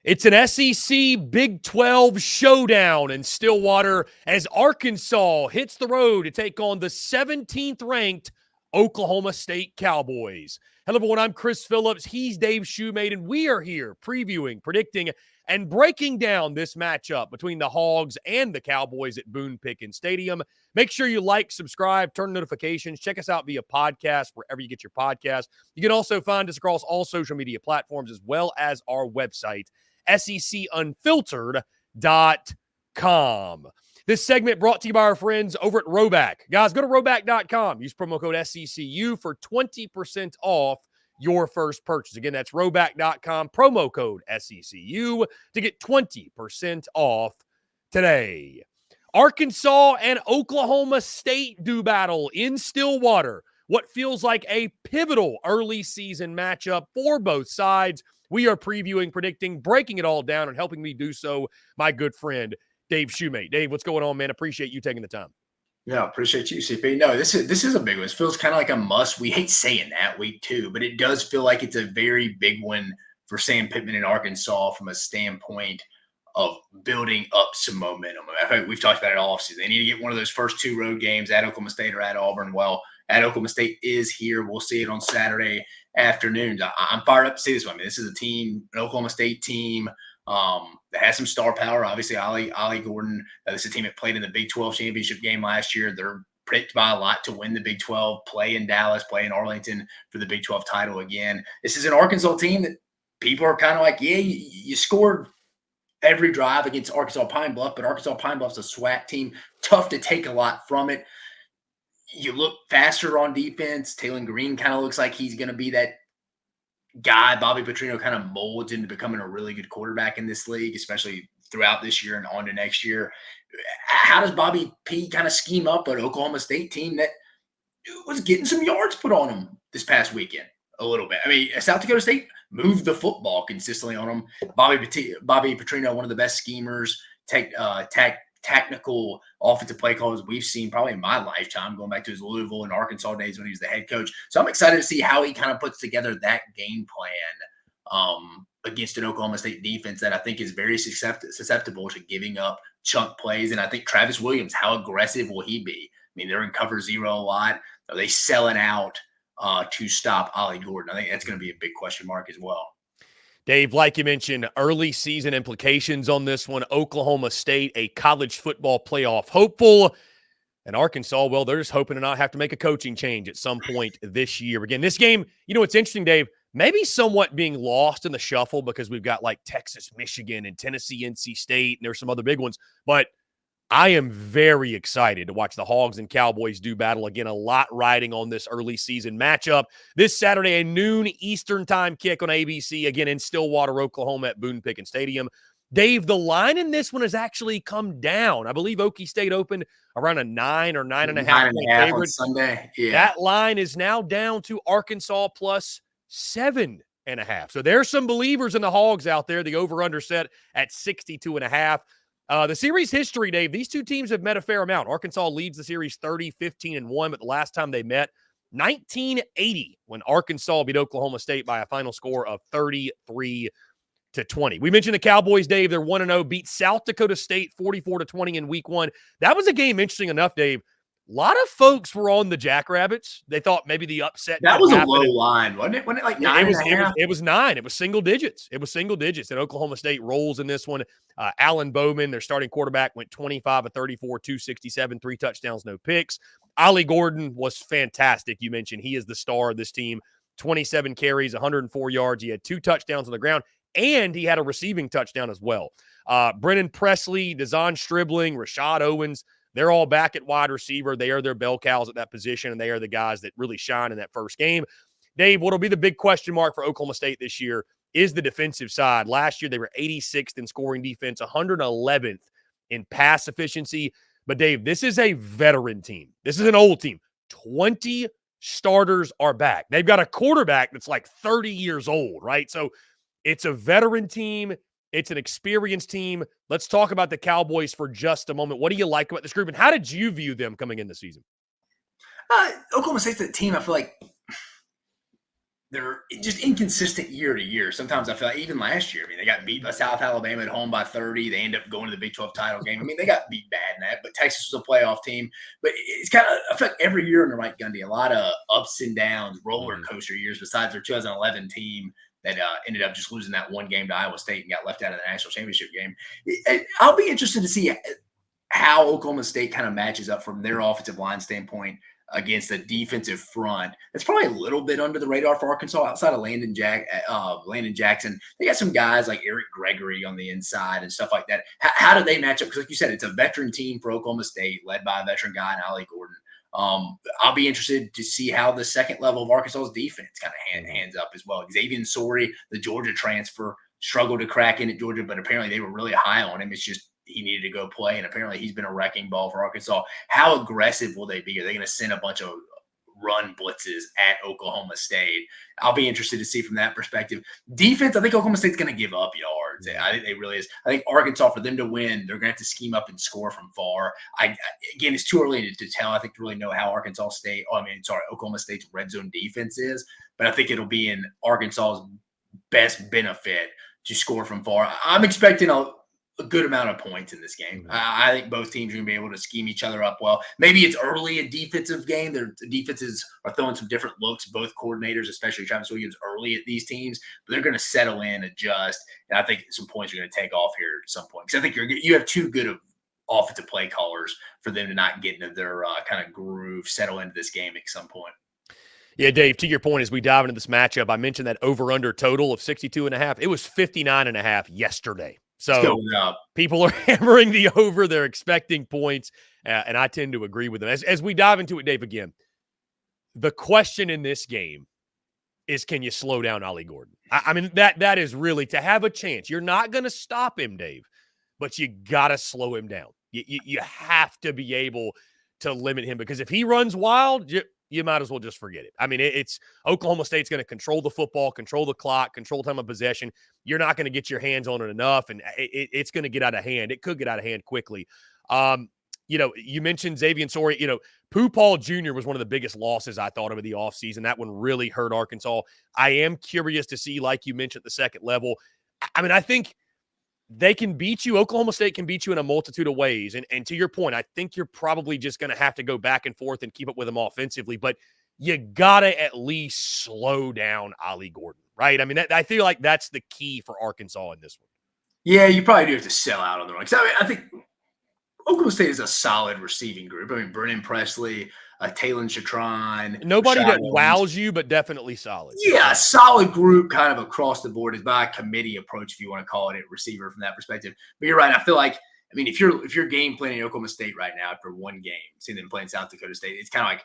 It's an SEC Big 12 showdown in Stillwater as Arkansas hits the road to take on the 17th ranked Oklahoma State Cowboys. Hello, everyone. I'm Chris Phillips. He's Dave Shumate, and we are here previewing, predicting, and breaking down this matchup between the Hawgs and the Cowboys at Boone Pickens Stadium. Make sure you like, subscribe, turn notifications. Check us out via podcast, wherever you get your podcast. You can also find us across all social media platforms as well as our website, SECUnfiltered.com. This segment brought to you by our friends over at RHOBACK. Guys, go to RHOBACK.com. Use promo code SECU for 20% off your first purchase. Again, that's RHOBACK.com, promo code SECU to get 20% off today. Arkansas and Oklahoma State do battle in Stillwater. What feels like a pivotal early season matchup for both sides. We are previewing, predicting, breaking it all down, and helping me do so, my good friend, Dave Shumate. Dave, what's going on, man? Appreciate you taking the time. Yeah, appreciate you, CP. No, this is a big one. It feels kind of like a must. We hate saying that week two, but it does feel like it's a very big one for Sam Pittman in Arkansas from a standpoint of building up some momentum. We've talked about it all offseason. They need to get one of those first two road games at Oklahoma State or at Auburn. Well, at Oklahoma State is here. We'll see it on Saturday afternoons. I'm fired up to see this one. I mean, this is a team, an Oklahoma State team that has some star power. Obviously, Ollie Gordon. This is a team that played in the Big 12 championship game last year. They're predicted by a lot to win the Big 12, play in Dallas, play in Arlington for the Big 12 title again. This is an Arkansas team that people are kind of like, yeah, you scored every drive against Arkansas Pine Bluff, but Arkansas Pine Bluff's a SWAC team. Tough to take a lot from it. You look faster on defense. Taylor Green kind of looks like he's going to be that guy Bobby Petrino kind of molds into becoming a really good quarterback in this league, especially throughout this year and on to next year. How does Bobby P kind of scheme up an Oklahoma State team that was getting some yards put on them this past weekend a little bit? I mean, South Dakota State moved the football consistently on them. Bobby Petrino, one of the best schemers, technical offensive play calls we've seen probably in my lifetime, going back to his Louisville and Arkansas days when he was the head coach. So I'm excited to see how he kind of puts together that game plan against an Oklahoma State defense that I think is very susceptible to giving up chunk plays. And I think Travis Williams, how aggressive will he be? I mean, they're in cover zero a lot. Are they selling out to stop Ollie Gordon? I think that's going to be a big question mark as well. Dave, like you mentioned, early season implications on this one. Oklahoma State, a college football playoff hopeful. And Arkansas, well, they're just hoping to not have to make a coaching change at some point this year. Again, this game, you know, it's interesting, Dave, maybe somewhat being lost in the shuffle because we've got like Texas, Michigan, and Tennessee, NC State, and there's some other big ones. But I am very excited to watch the Hawgs and Cowboys do battle. Again, a lot riding on this early season matchup. This Saturday, a noon Eastern time kick on ABC, again in Stillwater, Oklahoma at Boone Pickens Stadium. Dave, the line in this one has actually come down. I believe Okie State opened around a 9 or 9.5 point favorite on Sunday. Yeah. That line is now down to Arkansas plus 7.5. So there's some believers in the Hawgs out there. The over-under set at 62.5. The series history, Dave, these two teams have met a fair amount. Arkansas leads the series 30-15-1, but the last time they met, 1980, when Arkansas beat Oklahoma State by a final score of 33-20. We mentioned the Cowboys, Dave. They're 1-0, beat South Dakota State 44-20 in week one. That was a game interesting enough, Dave. A lot of folks were on the Jackrabbits. They thought maybe the upset. That was a low line, wasn't it? Wasn't it like 9.5? It was 9. It was single digits. And Oklahoma State rolls in this one. Alan Bowman, their starting quarterback, went 25 of 34, 267, 3 touchdowns, no picks. Ollie Gordon was fantastic. You mentioned he is the star of this team. 27 carries, 104 yards. He had 2 touchdowns on the ground, and he had a receiving touchdown as well. Brennan Presley, Dazon Stribling, Rashad Owens, they're all back at wide receiver. They are their bell cows at that position, and they are the guys that really shine in that first game. Dave, what will be the big question mark for Oklahoma State this year is the defensive side. Last year, they were 86th in scoring defense, 111th in pass efficiency. But, Dave, this is a veteran team. This is an old team. 20 starters are back. They've got a quarterback that's like 30 years old, right? So it's a veteran team. It's an experienced team. Let's talk about the Cowboys for just a moment. What do you like about this group, and how did you view them coming in the season? Oklahoma State's a team I feel like they're just inconsistent year to year. Sometimes I feel like even last year, I mean, they got beat by South Alabama at home by 30. They end up going to the Big 12 title game. I mean, they got beat bad in that, but Texas was a playoff team. But it's kind of, I feel like every year in the Mike Gundy, a lot of ups and downs, roller coaster years, besides their 2011 team that ended up just losing that one game to Iowa State and got left out of the national championship game. I'll be interested to see how Oklahoma State kind of matches up from their offensive line standpoint against the defensive front. It's probably a little bit under the radar for Arkansas outside of Landon Jackson. They got some guys like Eric Gregory on the inside and stuff like that. How do they match up? Because like you said, it's a veteran team for Oklahoma State led by a veteran guy in Ollie Gordon. I'll be interested to see how the second level of Arkansas's defense kind of hands up as well. Xavier Sorey, the Georgia transfer, struggled to crack in at Georgia, but apparently they were really high on him. It's just he needed to go play, and apparently he's been a wrecking ball for Arkansas. How aggressive will they be? Are they going to send a bunch of run blitzes at Oklahoma State? I'll be interested to see from that perspective. Defense, I think Oklahoma State's going to give up yards. I think they really is. I think Arkansas, for them to win, they're going to have to scheme up and score from far. Again, it's too early to tell, I think, to really know how Oklahoma State's red zone defense is, but I think it'll be in Arkansas's best benefit to score from far. I'm expecting a good amount of points in this game. I think both teams are going to be able to scheme each other up well. Maybe it's early a defensive game. Their defenses are throwing some different looks, both coordinators, especially Travis Williams, early at these teams, but they're going to settle in, adjust, and I think some points are going to take off here at some point. Because I think you have too good of offensive play callers for them to not get into their kind of groove, settle into this game at some point. Yeah, Dave, to your point, as we dive into this matchup, I mentioned that over-under total of 62.5. It was 59.5 yesterday. So people are hammering the over. They're expecting points, and I tend to agree with them. As we dive into it, Dave, again, the question in this game is, can you slow down Ollie Gordon? I mean, that is really to have a chance. You're not going to stop him, Dave, but you got to slow him down. You have to be able to limit him, because if he runs wild, you might as well just forget it. I mean, it's Oklahoma State's going to control the football, control the clock, control time of possession. You're not going to get your hands on it enough, and it's going to get out of hand. It could get out of hand quickly. You mentioned Xavier Sorey. Pooh Paul Jr. was one of the biggest losses I thought over the offseason. That one really hurt Arkansas. I am curious to see, like you mentioned, the second level. I mean, I think they can beat you. Oklahoma State can beat you in a multitude of ways. And to your point, I think you're probably just going to have to go back and forth and keep up with them offensively. But you got to at least slow down Ollie Gordon, right? I mean, I feel like that's the key for Arkansas in this one. Yeah, you probably do have to sell out on the run. I think Oklahoma State is a solid receiving group. I mean, Brennan Presley, Talon Chatron. Nobody that wows you, but definitely solid. Yeah, solid group kind of across the board. Is by a committee approach, if you want to call it, a receiver from that perspective. But you're right. I feel like, I mean, if you're game planning Oklahoma State right now after one game, seeing them playing South Dakota State, it's kind of like,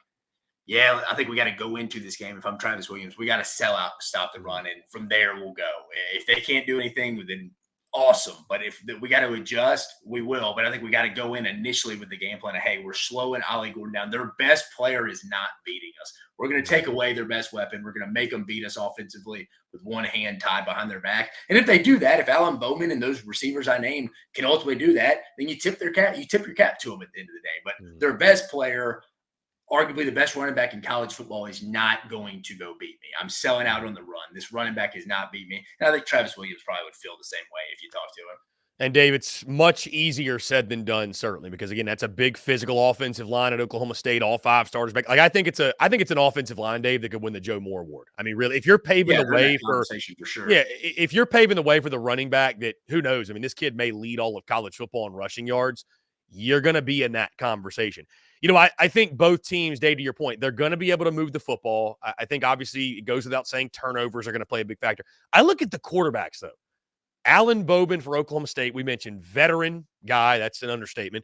yeah, I think we got to go into this game. If I'm Travis Williams, we got to sell out, stop the run, and from there we'll go. If they can't do anything, then awesome. But if we got to adjust, we will. But I think we got to go in initially with the game plan of, hey, we're slowing Ollie Gordon down. Their best player is not beating us. We're going to take away their best weapon. We're going to make them beat us offensively with one hand tied behind their back. And if they do that, if Alan Bowman and those receivers I named can ultimately do that, then you tip your cap to them at the end of the day. But their best player, arguably the best running back in college football, is not going to go beat me. I'm selling out on the run. This running back is not beat me. And I think Travis Williams probably would feel the same way if you talk to him. And Dave, it's much easier said than done, certainly, because again, that's a big physical offensive line at Oklahoma State. All five starters back. Like I think it's an offensive line, Dave, that could win the Joe Moore Award. I mean, really, if you're paving the way for sure. Yeah, if you're paving the way for the running back, that who knows? I mean, this kid may lead all of college football in rushing yards. You're going to be in that conversation. I think both teams, Dave, to your point, they're going to be able to move the football. I think, obviously, it goes without saying turnovers are going to play a big factor. I look at the quarterbacks, though. Alan Bowman for Oklahoma State, we mentioned veteran guy. That's an understatement.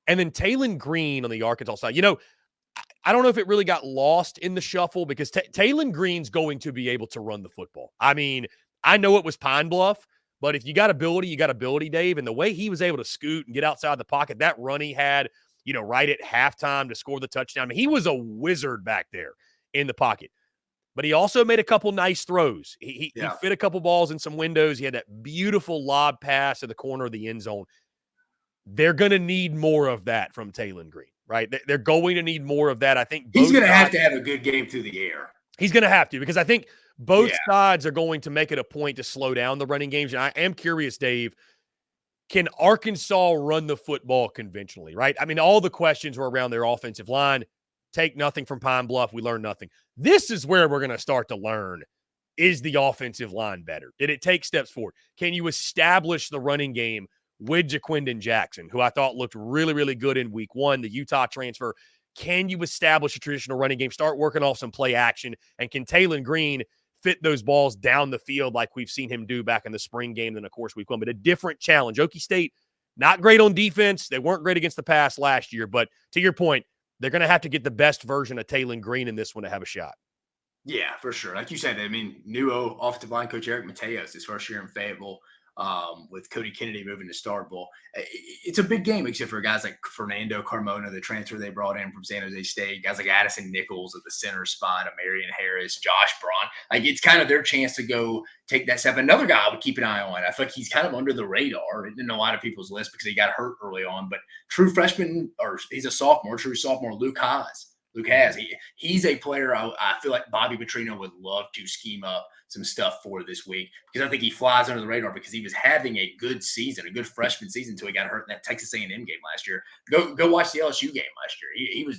And then Talon Green on the Arkansas side. I don't know if it really got lost in the shuffle because Talon Green's going to be able to run the football. I mean, I know it was Pine Bluff, but if you got ability, you got ability, Dave. And the way he was able to scoot and get outside the pocket, that run he had, right at halftime to score the touchdown. I mean, he was a wizard back there in the pocket. But he also made a couple nice throws. He fit a couple balls in some windows. He had that beautiful lob pass to the corner of the end zone. They're going to need more of that from Talon Green, right? They're going to need more of that. I think he's going to have a good game through the air. He's going to have to, because I think both Yeah. sides are going to make it a point to slow down the running games. And I am curious, Dave, can Arkansas run the football conventionally, right? I mean, all the questions were around their offensive line. Take nothing from Pine Bluff. We learn nothing. This is where we're going to start to learn, is the offensive line better? Did it take steps forward? Can you establish the running game with Jaquindon Jackson, who I thought looked really, really good in week one, the Utah transfer? Can you establish a traditional running game, start working off some play action, and can Taylon Green fit those balls down the field like we've seen him do back in the spring game? Then, of course, week one, but a different challenge. Okie State, not great on defense. They weren't great against the pass last year, but to your point, they're going to have to get the best version of Taylon Green in this one to have a shot. Yeah, for sure. Like you said, I mean, new offensive line coach Eric Mateos, his first year in Fayetteville, with Cody Kennedy moving to Starkville. It's a big game, except for guys like Fernando Carmona, the transfer they brought in from San Jose State, guys like Addison Nichols at the center spot, Marion Harris, Josh Braun. Like, it's kind of their chance to go take that step. Another guy I would keep an eye on. I feel like he's kind of under the radar in a lot of people's list because he got hurt early on, but true freshman, or he's a sophomore, true sophomore, Luke Haas. He's a player I feel like Bobby Petrino would love to scheme up some stuff for this week, because I think he flies under the radar because he was having a good season, a good freshman season until he got hurt in that Texas A&M game last year. Go watch the LSU game last year.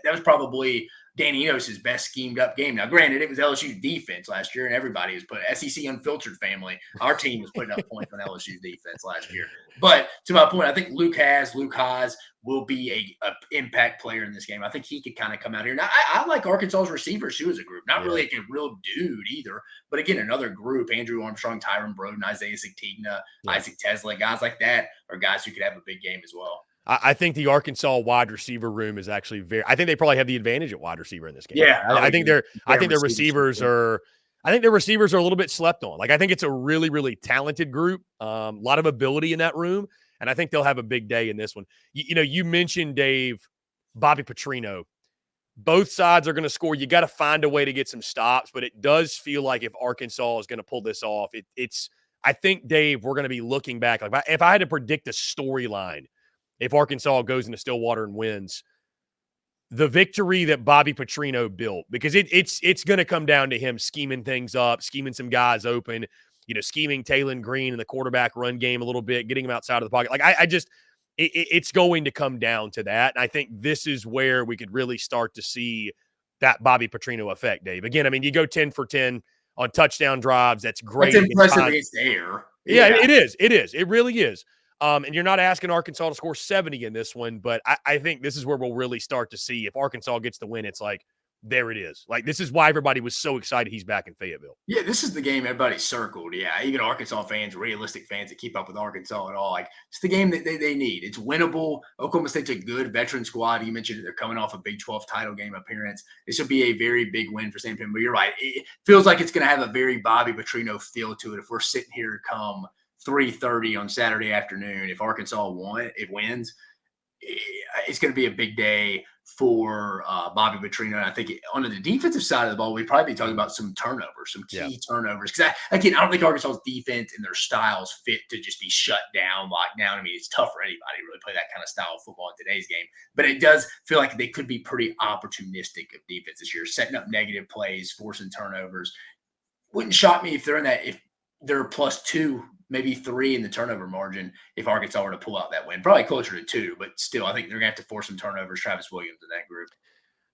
That was probably Danny Enos's best schemed up game. Now, granted, it was LSU's defense last year, and everybody was putting SEC Unfiltered family. Our team was putting up points on LSU's defense last year. But to my point, I think Luke Haas will be a impact player in this game. I think he could kind of come out here. Now, I like Arkansas's receivers too as a group. Not really a real dude either, but again, another group: Andrew Armstrong, Tyron Broden, Isaiah Sigtigna, Isaac Tesla, guys like that are guys who could have a big game as well. I think the Arkansas wide receiver room is actually I think they probably have the advantage at wide receiver in this game. Yeah, I think their receivers are a little bit slept on. Like, I think it's a really, really talented group, a lot of ability in that room, and I think they'll have a big day in this one. You mentioned, Dave, Bobby Petrino. Both sides are going to score. You got to find a way to get some stops, but it does feel like if Arkansas is going to pull this off, I think, Dave, we're going to be looking back. Like, if I had to predict a storyline, if Arkansas goes into Stillwater and wins, the victory that Bobby Petrino built, because it's going to come down to him scheming things up, scheming some guys open, scheming Taylon Green in the quarterback run game a little bit, getting him outside of the pocket. Like, it's going to come down to that. And I think this is where we could really start to see that Bobby Petrino effect, Dave. Again, I mean, you go 10 for 10 on touchdown drives. That's great. That's impressive against the air. Yeah, it is. It is. It really is. And you're not asking Arkansas to score 70 in this one, but I think this is where we'll really start to see if Arkansas gets the win. It's like, there it is. Like, this is why everybody was so excited he's back in Fayetteville. Yeah, this is the game everybody circled. Yeah, even Arkansas fans, realistic fans that keep up with Arkansas at all. Like, it's the game that they need. It's winnable. Oklahoma State's a good veteran squad. You mentioned they're coming off a Big 12 title game appearance. This will be a very big win for Sam Pittman. But you're right. It feels like it's going to have a very Bobby Petrino feel to it if we're sitting here come 3:30 on Saturday afternoon. If Arkansas wins, it's going to be a big day for Bobby Petrino. And I think on the defensive side of the ball, we'd probably be talking about some turnovers, some key turnovers. Because I don't think Arkansas's defense and their styles fit to just be shut down, locked down. I mean, it's tough for anybody to really play that kind of style of football in today's game. But it does feel like they could be pretty opportunistic of defense this year, setting up negative plays, forcing turnovers. Wouldn't shock me if they're +2, maybe 3 in the turnover margin if Arkansas were to pull out that win. Probably closer to 2, but still, I think they're going to have to force some turnovers. Travis Williams in that group.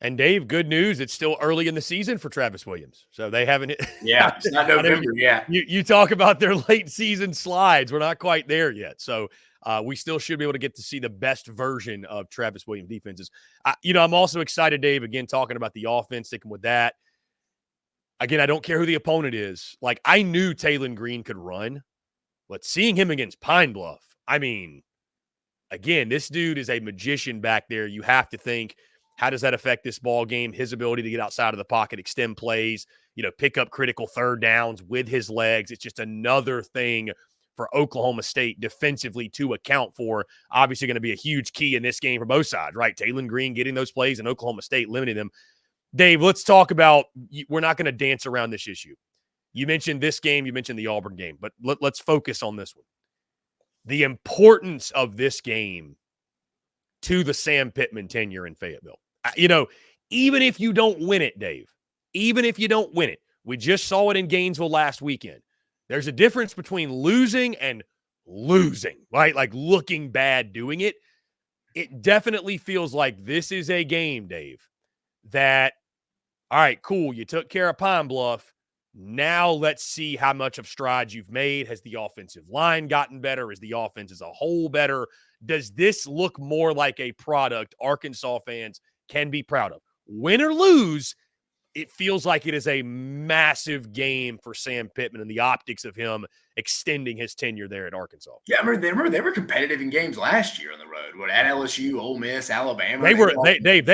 And Dave, good news. It's still early in the season for Travis Williams. So they haven't. Yeah, it's not November. You talk about their late season slides. We're not quite there yet. So we still should be able to get to see the best version of Travis Williams defenses. I'm also excited, Dave, again, talking about the offense, sticking with that. Again, I don't care who the opponent is. Like, I knew Taylon Green could run, but seeing him against Pine Bluff, I mean, again, this dude is a magician back there. You have to think, how does that affect this ball game? His ability to get outside of the pocket, extend plays, pick up critical third downs with his legs. It's just another thing for Oklahoma State defensively to account for. Obviously going to be a huge key in this game for both sides, right? Taylon Green getting those plays and Oklahoma State limiting them. Dave, let's talk about – we're not going to dance around this issue. You mentioned this game. You mentioned the Auburn game. But let's focus on this one. The importance of this game to the Sam Pittman tenure in Fayetteville. Even if you don't win it, Dave, even if you don't win it, We just saw it in Gainesville last weekend. There's a difference between losing and losing, right? Like looking bad doing it. It definitely feels like this is a game, Dave, that, all right, cool, you took care of Pine Bluff. Now let's see how much of strides you've made. Has the offensive line gotten better? Is the offense as a whole better? Does this look more like a product Arkansas fans can be proud of? Win or lose, it feels like it is a massive game for Sam Pittman and the optics of him extending his tenure there at Arkansas. Yeah, I remember they were competitive in games last year on the road. What, at LSU, Ole Miss, Alabama. They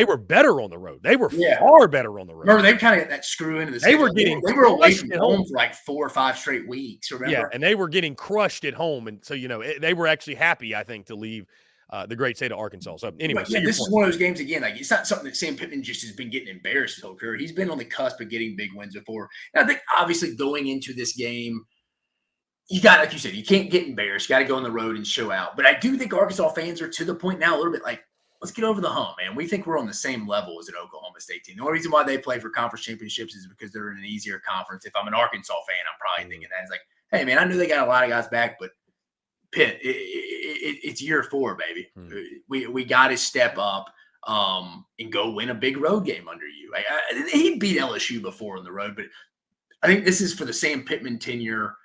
were better on the road. They were far better on the road. Remember, they kind of got that screw into the schedule. They were away from home for like 4 or 5 straight weeks. Remember? Yeah, and they were getting crushed at home, and so they were actually happy, I think, to leave the great state of Arkansas. So anyway, yeah, this is one of those games again. Like, it's not something that Sam Pittman just has been getting embarrassed his whole career. He's been on the cusp of getting big wins before. And I think obviously going into this game, you got, like you said, you can't get embarrassed. You got to go on the road and show out. But I do think Arkansas fans are to the point now a little bit like, let's get over the hump, man. We think we're on the same level as an Oklahoma State team. The only reason why they play for conference championships is because they're in an easier conference. If I'm an Arkansas fan, I'm probably thinking that. It's like, hey, man, I knew they got a lot of guys back, but Pitt, it's year 4, baby. We got to step up and go win a big road game under you. He beat LSU before on the road, but I think this is for the Sam Pittman tenure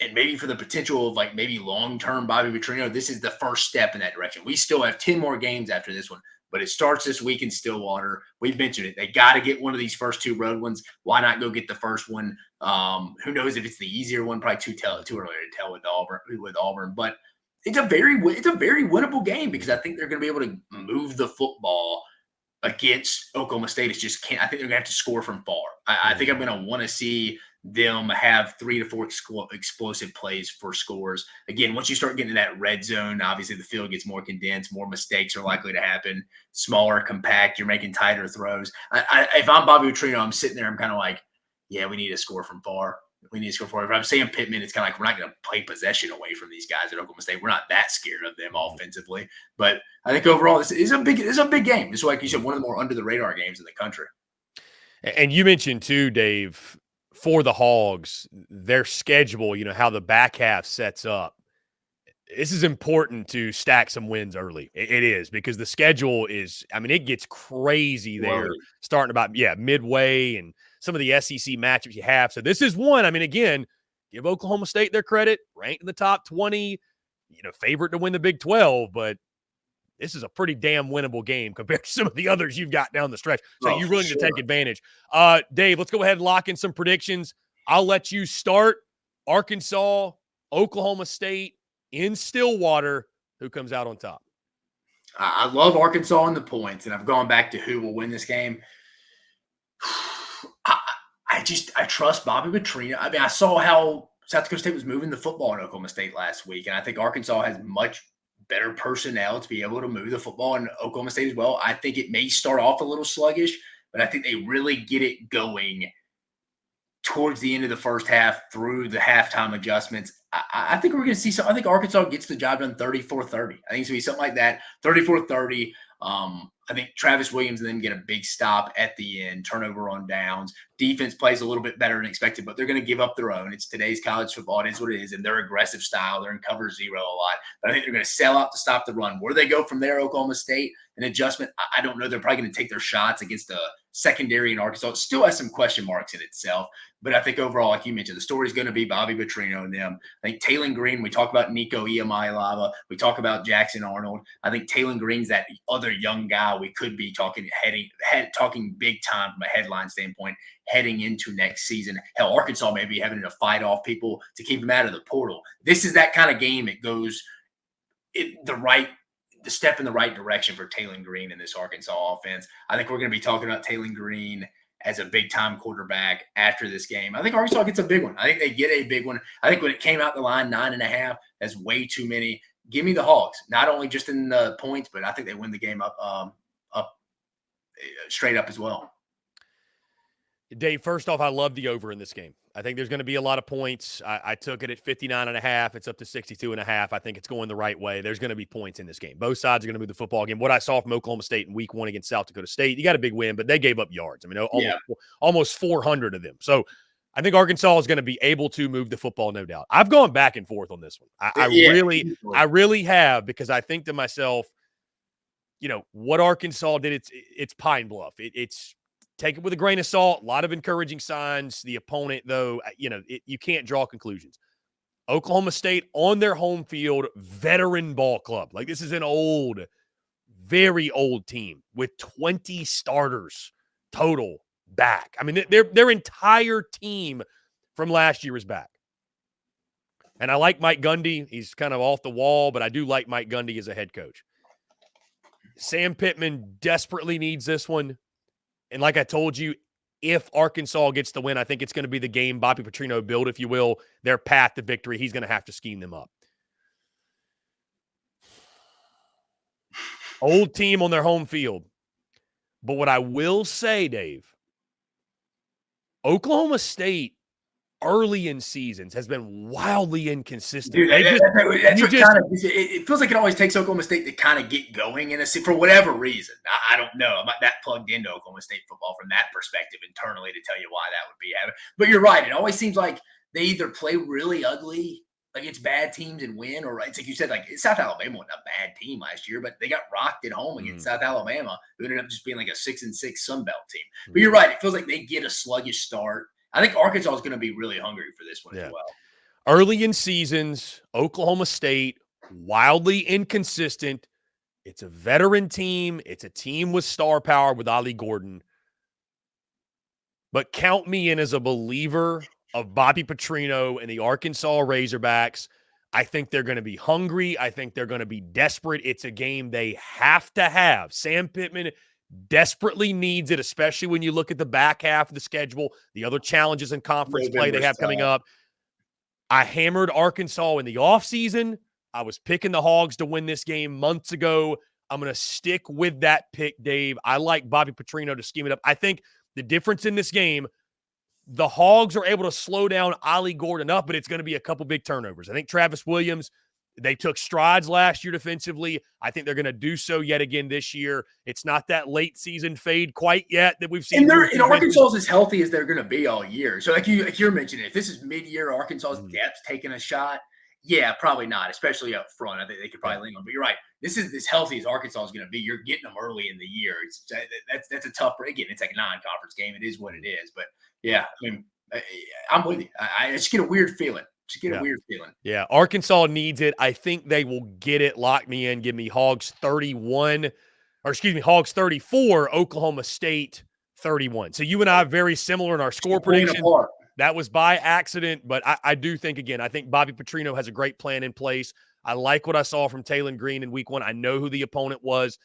and maybe for the potential of like maybe long-term Bobby Petrino. This is the first step in that direction. We still have 10 more games after this one, but it starts this week in Stillwater. We've mentioned it. They got to get one of these first 2 road ones. Why not go get the first one? Who knows if it's the easier one? Probably too early to tell with Auburn. But it's a very winnable game because I think they're going to be able to move the football against Oklahoma State. It's just can't. I think they're going to have to score from far. I think I'm going to want to see them have 3 to 4 explosive plays for scores. Again, once you start getting to that red zone, obviously the field gets more condensed, more mistakes are likely to happen, smaller, compact, you're making tighter throws. If I'm Bobby Petrino, I'm sitting there, I'm kind of like, yeah, we need to score from far. We need to score from far. If I'm Sam Pittman, it's kind of like we're not going to play possession away from these guys at Oklahoma State. We're not that scared of them offensively. But I think overall, this is a big game. It's like you said, one of the more under the radar games in the country. And you mentioned too, Dave, for the Hawgs, their schedule, how the back half sets up. This is important to stack some wins early. It is, because the schedule is, it gets crazy there, starting about, midway and some of the SEC matchups you have. So this is one, again, give Oklahoma State their credit, ranked in the top 20, favorite to win the Big 12, but this is a pretty damn winnable game compared to some of the others you've got down the stretch. So you're willing to take advantage. Dave, let's go ahead and lock in some predictions. I'll let you start. Arkansas, Oklahoma State in Stillwater. Who comes out on top? I love Arkansas in the points, and I've gone back to who will win this game. I trust Bobby Petrino. I saw how South Dakota State was moving the football in Oklahoma State last week, and I think Arkansas has much better personnel to be able to move the football in Oklahoma State as well. I think it may start off a little sluggish, but I think they really get it going towards the end of the first half through the halftime adjustments. I think we're going to see something. I think Arkansas gets the job done 34-30. I think it's going to be something like that, 34-30. I think Travis Williams and them get a big stop at the end, turnover on downs. Defense plays a little bit better than expected, but they're going to give up their own. It's today's college football. It is what it is, and their aggressive style. They're in cover 0 a lot. But I think they're going to sell out to stop the run. Where they go from there, Oklahoma State, an adjustment, I don't know. They're probably going to take their shots against a secondary in Arkansas. It still has some question marks in itself. But I think overall, like you mentioned, the story is going to be Bobby Petrino and them. I think Taylon Green, we talk about Nico Iamaleava. We talk about Jackson Arnold. I think Taylon Green's that other young guy we could be talking big time from a headline standpoint heading into next season. Hell, Arkansas may be having to fight off people to keep him out of the portal. This is that kind of game. It goes the step in the right direction for Taylon Green in this Arkansas offense. I think we're going to be talking about Taylon Green as a big-time quarterback after this game. I think Arkansas gets a big one. I think they get a big one. I think when it came out the line, 9.5, that's way too many. Give me the Hawks, not only just in the points, but I think they win the game up straight up as well. Dave, first off, I love the over in this game. I think there's going to be a lot of points. I took it at 59.5. It's up to 62.5. I think it's going the right way. There's going to be points in this game. Both sides are going to move the football game. What I saw from Oklahoma State in week 1 against South Dakota State, you got a big win, but they gave up yards. Almost 400 of them. So I think Arkansas is going to be able to move the football, no doubt. I've gone back and forth on this one. I really have, because I think to myself, what Arkansas did, it's Pine Bluff. It's take it with a grain of salt. A lot of encouraging signs. The opponent, though, you can't draw conclusions. Oklahoma State on their home field, veteran ball club. Like, this is an old, very old team with 20 starters total back. I mean, their entire team from last year is back. And I like Mike Gundy. He's kind of off the wall, but I do like Mike Gundy as a head coach. Sam Pittman desperately needs this one. And like I told you, if Arkansas gets the win, I think it's going to be the game Bobby Petrino built, if you will, their path to victory. He's going to have to scheme them up. Old team on their home field. But what I will say, Dave, Oklahoma State early in seasons has been wildly inconsistent. Dude, it feels like it always takes Oklahoma State to kind of get going for whatever reason. I don't know. I'm not that plugged into Oklahoma State football from that perspective internally to tell you why that would be happening. But you're right. It always seems like they either play really ugly against bad teams and win, or it's like you said, like South Alabama wasn't a bad team last year, but they got rocked at home against South Alabama, who ended up just being like a 6-6 Sun Belt team. But you're right. It feels like they get a sluggish start. I think Arkansas is going to be really hungry for this one as well. Early in seasons, Oklahoma State, wildly inconsistent. It's a veteran team. It's a team with star power with Ollie Gordon. But count me in as a believer of Bobby Petrino and the Arkansas Razorbacks. I think they're going to be hungry. I think they're going to be desperate. It's a game they have to have. Sam Pittman desperately needs it, especially when you look at the back half of the schedule, the other challenges in conference play they have coming up. I hammered Arkansas in the offseason. I was picking the Hawgs to win this game months ago. I'm going to stick with that pick, Dave. I like Bobby Petrino to scheme it up. I think the difference in this game, the Hawgs are able to slow down Ollie Gordon up, but it's going to be a couple big turnovers. I think Travis Williams, they took strides last year defensively. I think they're going to do so yet again this year. It's not that late season fade quite yet that we've seen. And Arkansas is as healthy as they're going to be all year. So like you're mentioning, if this is mid-year, Arkansas's depth taking a shot, yeah, probably not, especially up front. I think they could probably lean on. But you're right. This is as healthy as Arkansas is going to be. You're getting them early in the year. That's a tough – again, it's like a non-conference game. It is what it is. But, yeah, I mean, I'm with you. I just get a weird feeling. Yeah, Arkansas needs it. I think they will get it. Lock me in. Give me Hawgs 31 – or excuse me, Hawgs 34, Oklahoma State 31. So you and I are very similar in our score prediction. That was by accident, but I do think, again, I think Bobby Petrino has a great plan in place. I like what I saw from Talon Green in week one. I know who the opponent was,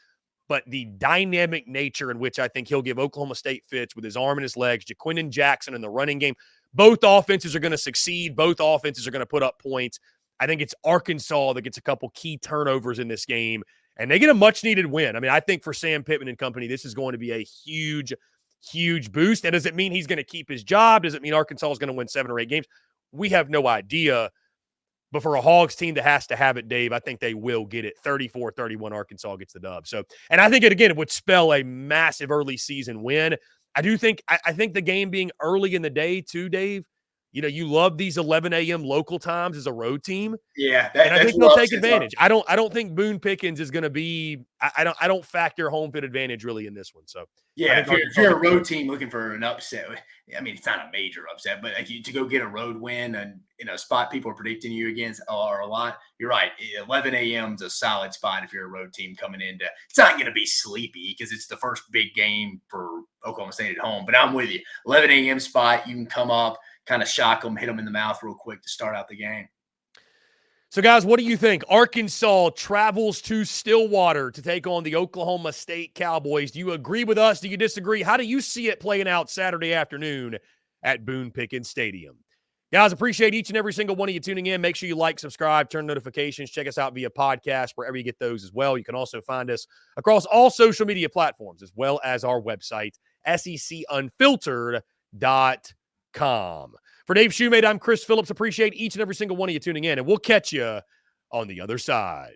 but the dynamic nature in which I think he'll give Oklahoma State fits with his arm and his legs, Jaquindon Jackson in the running game, both offenses are going to succeed. Both offenses are going to put up points. I think it's Arkansas that gets a couple key turnovers in this game, and they get a much-needed win. I mean, I think for Sam Pittman and company, this is going to be a huge boost. And does it mean he's going to keep his job? Does it mean Arkansas is going to win 7 or 8 games? We have no idea. But for a Hawgs team that has to have it, Dave, I think they will get it. 34-31, Arkansas gets the dub. So, and I think it would spell a massive early season win. I think the game being early in the day too, Dave, you love these 11 a.m. local times as a road team. Yeah, and I think they'll take advantage. I don't think Boone Pickens is going to be. I don't factor home field advantage really in this one. So yeah, if you're a road team looking for an upset, I mean it's not a major upset, but to go get a road win and in a spot people are predicting you against are a lot. You're right. 11 a.m. is a solid spot if you're a road team coming into. It's not going to be sleepy because it's the first big game for Oklahoma State at home. But I'm with you. 11 a.m. spot, you can come up, kind of shock them, hit them in the mouth real quick to start out the game. So, guys, what do you think? Arkansas travels to Stillwater to take on the Oklahoma State Cowboys. Do you agree with us? Do you disagree? How do you see it playing out Saturday afternoon at Boone Pickens Stadium? Guys, appreciate each and every single one of you tuning in. Make sure you like, subscribe, turn notifications. Check us out via podcast, wherever you get those as well. You can also find us across all social media platforms, as well as our website, SECUnfiltered.com. For Dave Shumate, I'm Chris Phillips. Appreciate each and every single one of you tuning in, and we'll catch you on the other side.